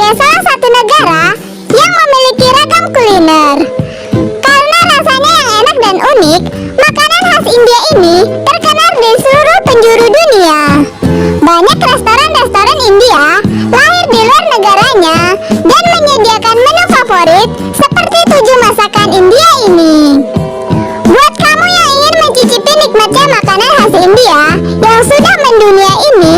sebagai salah satu negara yang memiliki ragam kuliner. Karena rasanya yang enak dan unik, makanan khas India ini terkenal di seluruh penjuru dunia. Banyak restoran-restoran India lahir di luar negaranya dan menyediakan menu favorit seperti 7 masakan India ini. Buat kamu yang ingin mencicipi nikmatnya makanan khas India yang sudah mendunia ini,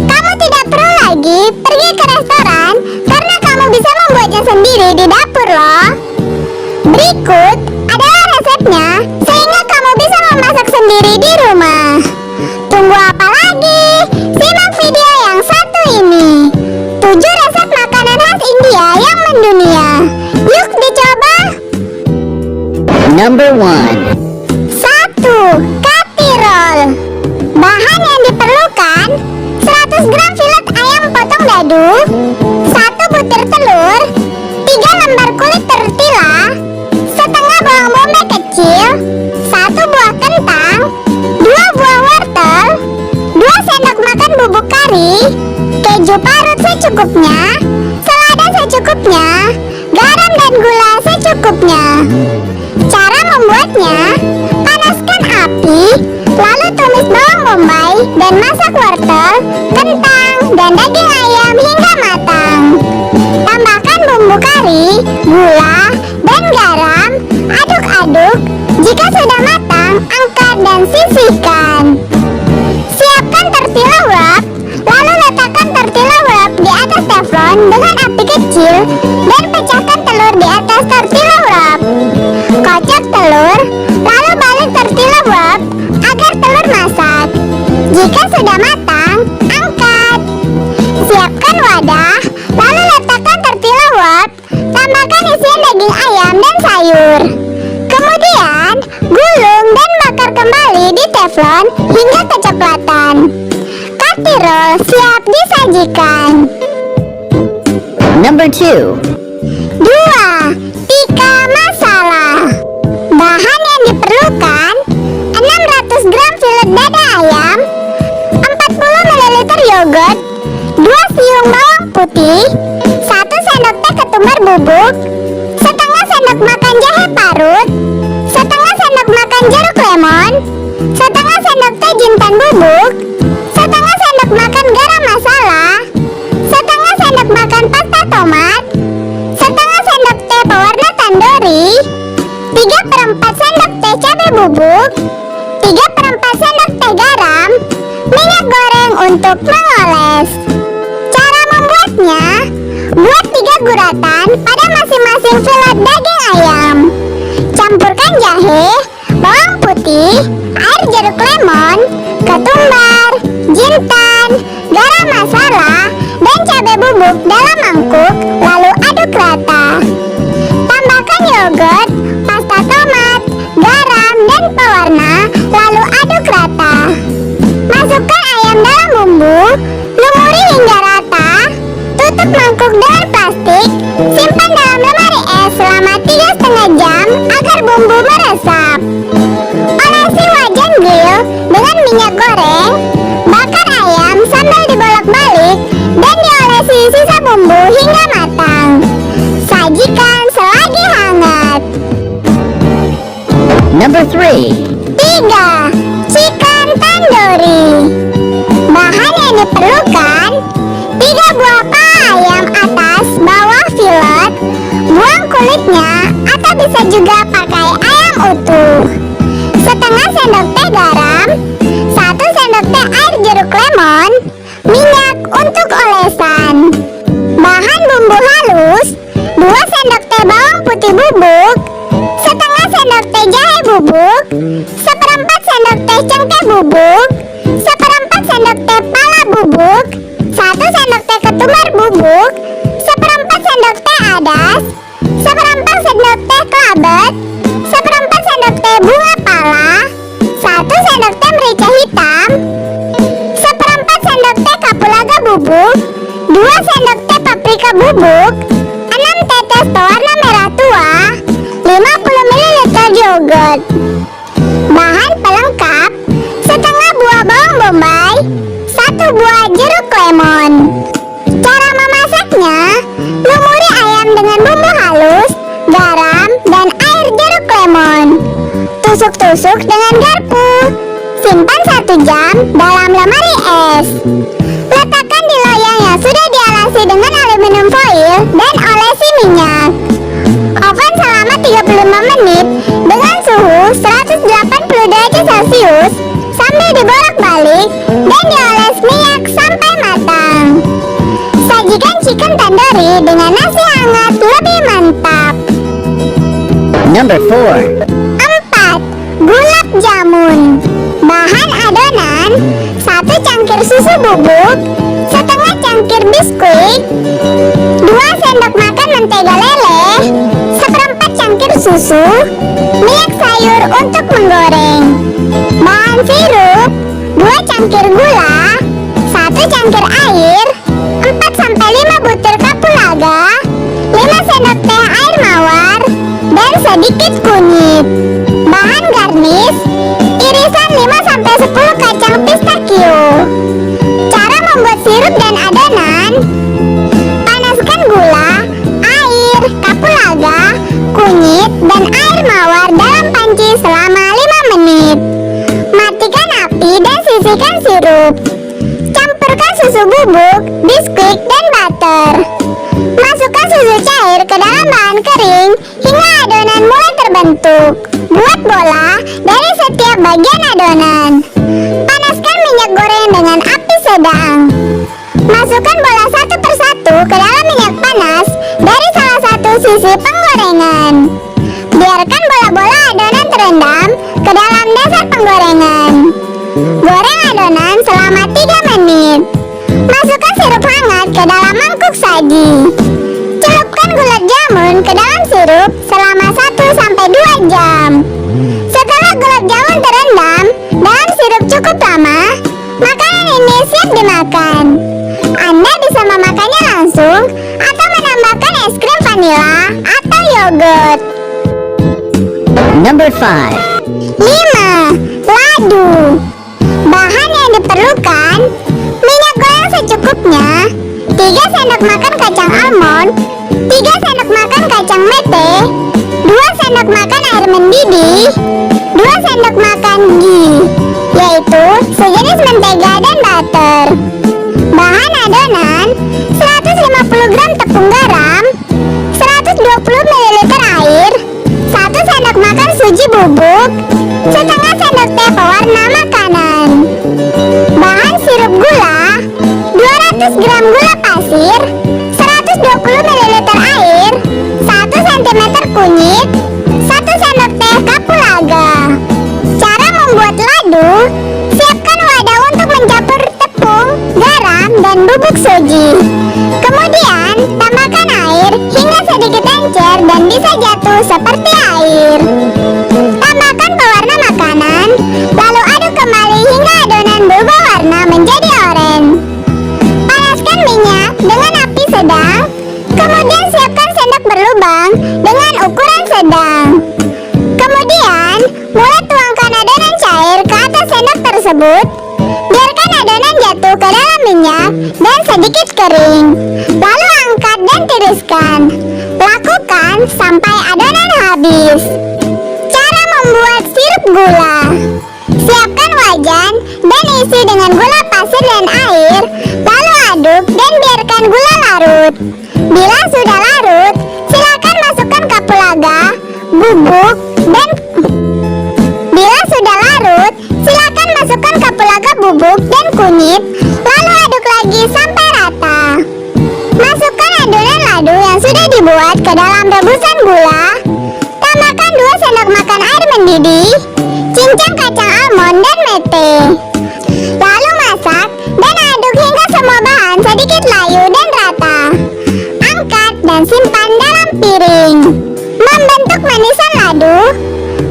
kamu tidak perlu lagi pergi ke restoran karena kamu bisa membuatnya sendiri di dapur loh. Berikut adalah resepnya sehingga kamu bisa memasak sendiri di rumah. Tunggu apa lagi? Simak video yang satu ini. 7 resep makanan khas India yang mendunia. Yuk dicoba. Number 1. 1. Kati roll. Bahan yang diperlukan: 100 gram filet ayam potong dadu, 1 butir telur, 3 lembar kulit tortilla, setengah bawang bombay kecil, 1 buah kentang, 2 buah wortel, 2 sendok makan bubuk kari, keju parut secukupnya, selada secukupnya, garam dan gula secukupnya. Cara membuatnya: panaskan api, lalu tumis bawang bombay dan masak wortel, kentang, dan daging ayam hingga matang. Tambahkan bumbu kari, gula, dan garam, aduk-aduk. Jika sudah matang, angkat dan sisihkan. Siapkan tortilla wrap, lalu letakkan tortilla wrap di atas teflon dengan api kecil dan pecahkan telur di atas tortilla wrap. Kocok telur, lalu balik tortilla wrap agar telur masak. Jika sudah matang, angkat. Siapkan wadah, lalu letakkan tortilla wrap, tambahkan isian daging ayam dan sayur. Kemudian, gulung dan bakar kembali di teflon hingga kecoklatan. Kati roll siap disajikan. Number 2. 2. Tikka masala. Bahan yang diperlukan: 600 gram filet dada ayam, 40 ml yogurt, 2 siung bawang putih, 1 sendok teh ketumbar bubuk, setengah sendok makan jahe parut, setengah sendok makan jeruk lemon, setengah sendok teh jintan bubuk, setengah sendok makan garam masala, setengah sendok makan pasta tomat, setengah sendok teh pewarna tandoori, 3/4 sendok teh cabai bubuk, 3/4 sendok teh garam, minyak goreng untuk mengoles. Cara membuatnya: buat 3 guratan pada masing-masing filet daging ayam. Campurkan jahe, bawang putih, air jeruk lemon, ketumbar, jintan, garam masala, dan cabai bubuk dalam mangkuk, lalu aduk rata. Tambahkan yogurt, pasta tomat, garam, dan pewarna, lalu aduk rata. Masukkan ayam dalam bumbu, lumuri hingga rata, tutup mangkuk dengan plastik, simpan dalam lemari es selama 3,5 jam agar bumbu meresap. Olesi wajan grill dengan minyak goreng, bakar ayam sambil dibolak-balik, dan diolesi sisa bumbu hingga matang. Sajikan selagi hangat. Number 3. 3. Chicken tandoori. Bahan yang diperlukan: 3 buah paha ayam atas bawah filet, buang kulitnya atau bisa juga pakai ayam utuh, setengah sendok teh garam, 1 sendok teh air jeruk lemon, minyak untuk olesan. Bahan bumbu halus: 2 sendok teh bawang putih bubuk, setengah sendok teh jahe bubuk, 1/4 sendok teh cengkeh bubuk, 1/4 sendok teh pala bubuk, 1 sendok teh ketumbar bubuk, 1/4 sendok teh adas, 1/4 sendok teh kelabet, 1/4 sendok teh bunga pala, 1 sendok teh merica hitam, 1/4 sendok teh kapulaga bubuk, 2 sendok teh paprika bubuk, 6 tetes pewarna merah tua, 50 ml yogurt. Bahan pelengkap: setengah buah bawang bombay, 1 buah jeruk lemon. Cara memasaknya: tusuk-tusuk dengan garpu. Simpan 1 jam dalam lemari es. Letakkan di loyang yang sudah dialasi dengan aluminium foil dan olesi minyak. Oven selama 35 menit dengan suhu 180 derajat Celcius sambil dibolak-balik dan dioles minyak sampai matang. Sajikan chicken tandoori dengan nasi hangat lebih mantap. Number 4. 4. Gulab jamun. Bahan adonan: 1 cangkir susu bubuk, setengah cangkir biskuit, 2 sendok makan mentega lele, seperempat cangkir susu, minyak sayur untuk menggoreng. Bahan sirup: 2 cangkir gula, 1 cangkir air, 4-5 butir kapulaga, 5 sendok teh air mawar, dan sedikit kunyit. Bahan garnish: irisan 5-10 kacang pistachio. Cara membuat sirup dan adonan: panaskan gula, air, kapulaga, kunyit, dan air mawar dalam panci selama 5 menit. Matikan api dan sisihkan sirup. Campurkan susu bubuk, biskuit, dan butter. Masukkan susu cair ke dalam bahan kering hingga adonan mulai terbentuk. Buat bola dari setiap bagian adonan. Panaskan minyak goreng dengan api sedang. Masukkan bola satu persatu ke dalam minyak panas dari salah satu sisi penggorengan. Biarkan bola-bola adonan terendam ke dalam dasar penggorengan. Goreng adonan selama 3 menit. Masukkan sirup hangat ke dalam mangkuk saji. Celupkan gulab jamun ke dalam sirup selama 1-2 jam. Setelah gulab jamun terendam dalam sirup cukup lama, makanan ini siap dimakan. Anda bisa memakannya langsung atau menambahkan es krim vanila atau yogurt. Number 5. 5. Ladu. Bahan yang diperlukan: minyak goreng secukupnya, 3 sendok makan kacang almond, 3 sendok makan kacang mete, 2 sendok makan air mendidih, 2 sendok makan ghee, yaitu sejenis mentega dan butter. Bahan adonan: 150 gram tepung garam, 120 ml air, 1 sendok makan suji bubuk, setengah sendok teh pewarna makanan. Bahan sirup gula: 200 gram gula pasir, 120 ml air, 1 cm kunyit, 1 sendok teh kapulaga. Cara membuat ladu: siapkan wadah untuk mencampur tepung, garam, dan bubuk suji. Kemudian tambahkan air hingga sedikit encer dan bisa jatuh seperti air. Tambahkan pewarna makanan, lalu aduk kembali hingga adonan berubah warna menjadi oranye. Panaskan minyak dengan api sedang, kemudian siapkan sendok berlubang dengan ukuran sedang. Kemudian mulai tuangkan adonan cair ke atas sendok tersebut. Biarkan adonan jatuh ke dalam minyak dan sedikit kering. Lalu angkat dan tiriskan. Lakukan sampai adonan habis. Cara membuat sirup gula: siapkan wajan dan isi dengan gula pasir dan air, lalu aduk dan biarkan gula larut. Bila sudah larut, silakan masukkan kapulaga, bubuk, dan kunyit, lalu aduk lagi sampai rata. Masukkan adonan ladu yang sudah dibuat ke dalam rebusan gula. Tambahkan 2 sendok makan air mendidih, cincang kacang almond dan mete. Lalu masak dan aduk hingga semua bahan sedikit layu dan rata. Angkat dan simpan dalam piring. Membentuk manisan ladu: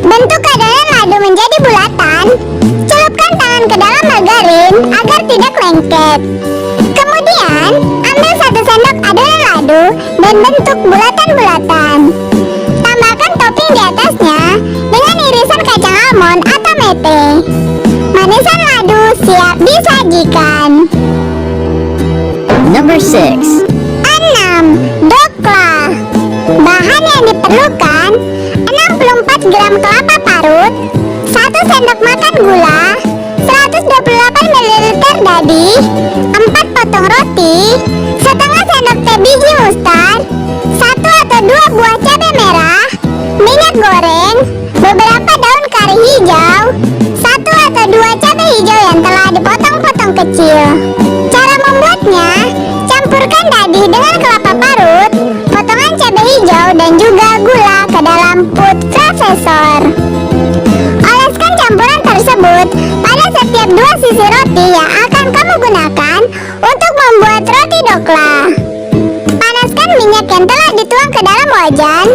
bentuk adonan ladu menjadi bulatan. Celupkan tangan ke dalam margarin agar tidak lengket. Kemudian ambil 1 sendok adonan ladu dan bentuk bulatan-bulatan. Tambahkan topping di atasnya dengan irisan kacang almond atau mete. Manisan ladu siap disajikan. Number 6. 6. Dokla. Bahan yang diperlukan: 64 gram kelapa parut, parut, 1 sendok makan gula, 128 ml dadi, 4 potong roti, setengah sendok teh biji mustard, 1 atau 2 buah cabai merah, minyak goreng, beberapa daun kari hijau, 1 atau 2 cabai hijau yang telah dipotong-potong kecil. Cara membuatnya, campurkan dadi dengan kelapa parut, potongan cabai hijau dan juga gula ke dalam food processor. Oleskan campuran tersebut pada setiap 2 sisi roti yang akan kamu gunakan untuk membuat roti dokla. Panaskan minyak yang telah dituang ke dalam wajan.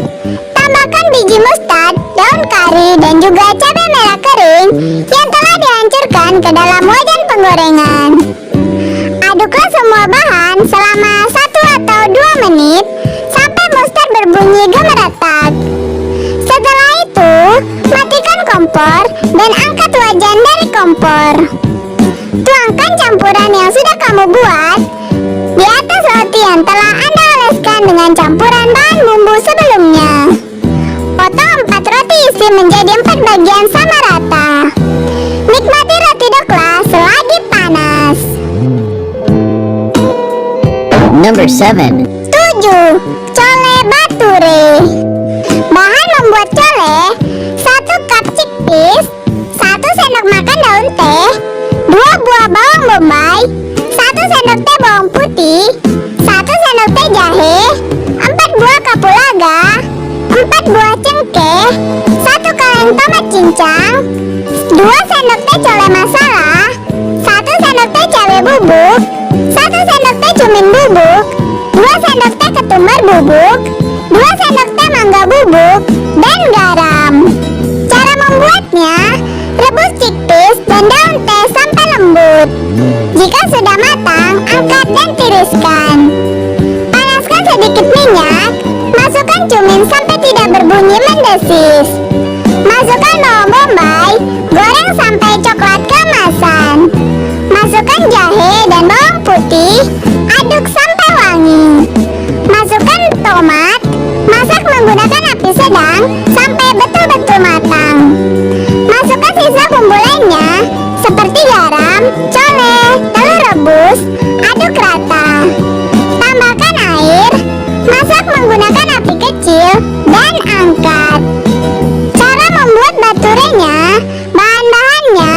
Tambahkan biji mustard, daun kari, dan juga cabai merah kering yang telah dihancurkan ke dalam wajan penggorengan. Aduklah semua bahan selama 1 atau 2 menit sampai mustard berbunyi gemeretak. Setelah itu, matikan kompor dan angkat wajan dari kompor. Tuangkan campuran yang sudah kamu buat di atas roti yang telah Anda oleskan dengan campuran bahan bumbu sebelumnya. Potong 4 roti isi menjadi 4 bagian sama rata. Nikmati roti dokla selagi panas. Number 7. 7. Cole bature. Bahan membuat cole: 1 cup chickpeas, 1 sendok makan daun teh, 2 buah bawang bombay, 1 sendok teh bawang putih, 1 sendok teh jahe, 4 buah kapulaga, 4 buah cengkeh, 1 kaleng tomat cincang, 2 sendok teh cole masala, 1 sendok teh cabai bubuk, 1 sendok teh cumin bubuk, 2 sendok teh ketumbar bubuk, 2 sendok teh mangga bubuk, dan garam. Cara membuatnya, rebus chickpeas dan daun teh sampai lembut. Jika sudah matang, angkat dan tiriskan. Panaskan sedikit minyak, masukkan cumin sampai tidak berbunyi mendesis. Masukkan bawang bombay, goreng sampai coklat keemasan. Masukkan jahe dan bawang putih, aduk sampai wangi. Masukkan tomat, masak menggunakan api sedang sampai betul-betul matang. Masukkan sisa bumbu lainnya seperti garam, cole, telur rebus, aduk rata. Tambahkan air, masak menggunakan api kecil, dan angkat. Cara membuat baturenya, bahan-bahannya: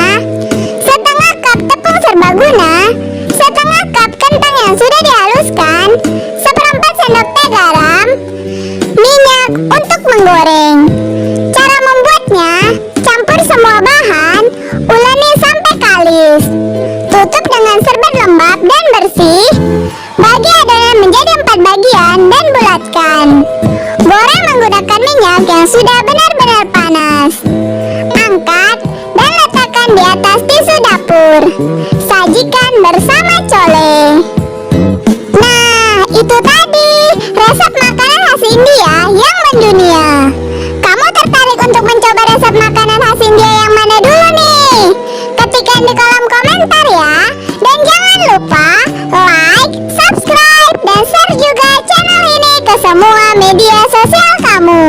setengah cup tepung serbaguna, setengah cup kentang yang sudah dihaluskan, 1/4 sendok teh garam, minyak untuk menggoreng. Cara membuatnya, campur semua bahan, uleni sampai kalis. Tutup dengan serbet lembab dan bersih. Bagi adonan menjadi 4 bagian dan bulatkan. Goreng menggunakan minyak yang sudah benar-benar panas. Angkat dan letakkan di atas tisu dapur. Sajikan bersama cole. Nah, itu tadi resep makanan khas India yang mendunia. Kamu tertarik untuk mencoba resep makanan khas India yang mana dulu nih? Ketikkan di kolom komentar ya. Dan jangan lupa like, subscribe, dan share juga channel ini ke semua media sosial kamu.